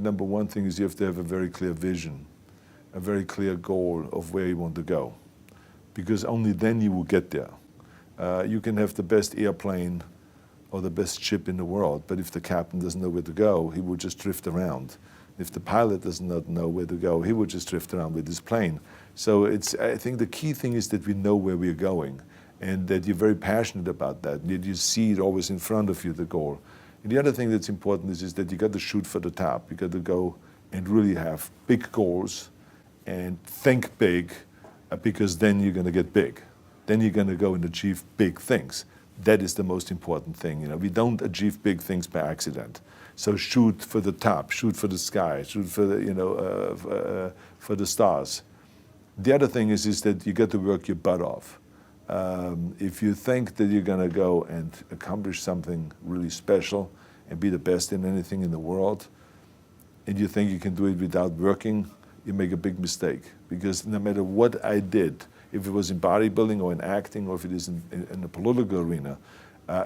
number one thing is you have to have a very clear vision, a very clear goal of where you want to go, because only then you will get there. You can have the best airplane or the best ship in the world, but if the captain doesn't know where to go, he will just drift around. If the pilot does not know where to go, he will just drift around with his plane. So I think the key thing is that we know where we're going, and that you're very passionate about that, that you see it always in front of you, the goal. And the other thing that's important is that you got to shoot for the top. You got to go and really have big goals and think big, because then you're going to get big. Then you're going to go and achieve big things. That is the most important thing. You know, we don't achieve big things by accident. So shoot for the top, shoot for the sky, shoot for the, for the stars. The other thing is that you got to work your butt off. If you think that you're going to go and accomplish something really special and be the best in anything in the world, and you think you can do it without working, you make a big mistake. Because no matter what I did, if it was in bodybuilding or in acting or if it is in the political arena,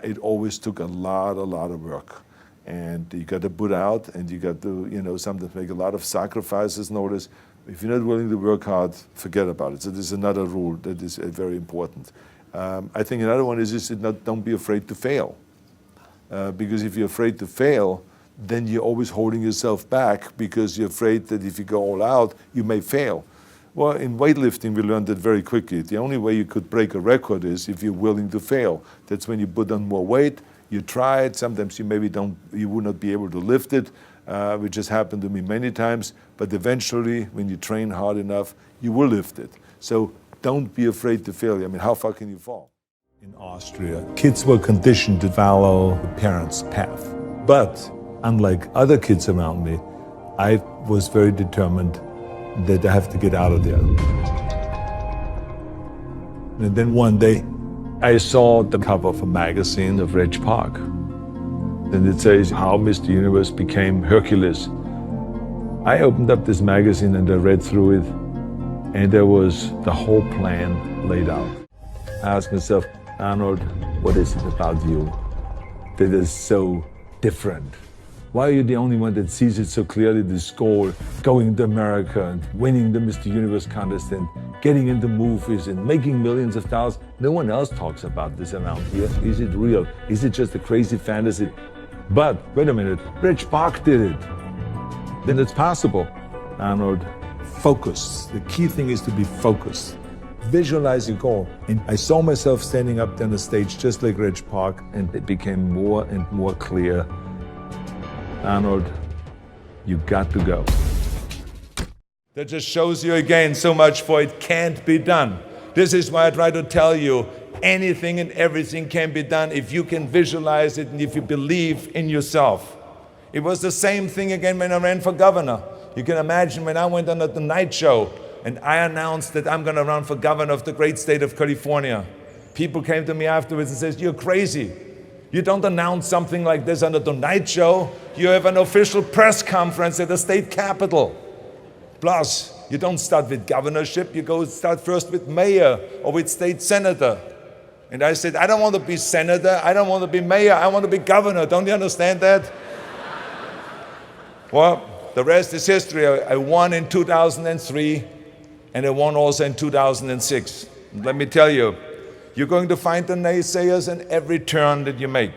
it always took a lot of work. And you got to put out, and you got to, sometimes make a lot of sacrifices. Notice, if you're not willing to work hard, forget about it. So there's another rule that is very important. I think another one is don't be afraid to fail. Because if you're afraid to fail, then you're always holding yourself back because you're afraid that if you go all out, you may fail. Well, in weightlifting, we learned that very quickly. The only way you could break a record is if you're willing to fail. That's when you put on more weight, you try it, sometimes you would not be able to lift it, which has happened to me many times, but eventually, when you train hard enough, you will lift it. So don't be afraid to fail. I mean, how far can you fall? In Austria, kids were conditioned to follow the parents' path. But unlike other kids around me, I was very determined that I have to get out of there. And then one day, I saw the cover of a magazine of Reg Park. And it says how Mr. Universe became Hercules. I opened up this magazine and I read through it, and there was the whole plan laid out. I asked myself, Arnold, what is it about you that is so different? Why are you the only one that sees it so clearly, this goal, going to America and winning the Mr. Universe contest and getting into movies and making millions of dollars? No one else talks about this around here. Is it real? Is it just a crazy fantasy? But wait a minute, Reg Park did it. Then it's possible. Arnold, focus. The key thing is to be focused. Visualize your goal. And I saw myself standing up there on the stage just like Reg Park, and it became more and more clear. Arnold, you got to go. That just shows you again so much for it can't be done. This is why I try to tell you, anything and everything can be done if you can visualize it and if you believe in yourself. It was the same thing again when I ran for governor. You can imagine when I went on the Tonight Show and I announced that I'm going to run for governor of the great state of California. People came to me afterwards and said, "You're crazy. You don't announce something like this on the Tonight Show. You have an official press conference at the state capitol. Plus, you don't start with governorship, you go start first with mayor or with state senator." And I said, I don't want to be senator, I don't want to be mayor, I want to be governor. Don't you understand that? Well, the rest is history. I won in 2003 and I won also in 2006. And let me tell you, you're going to find the naysayers in every turn that you make.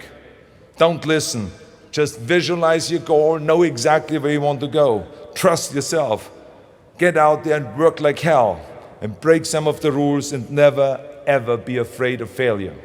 Don't listen. Just visualize your goal, know exactly where you want to go. Trust yourself. Get out there and work like hell and break some of the rules and never, ever be afraid of failure.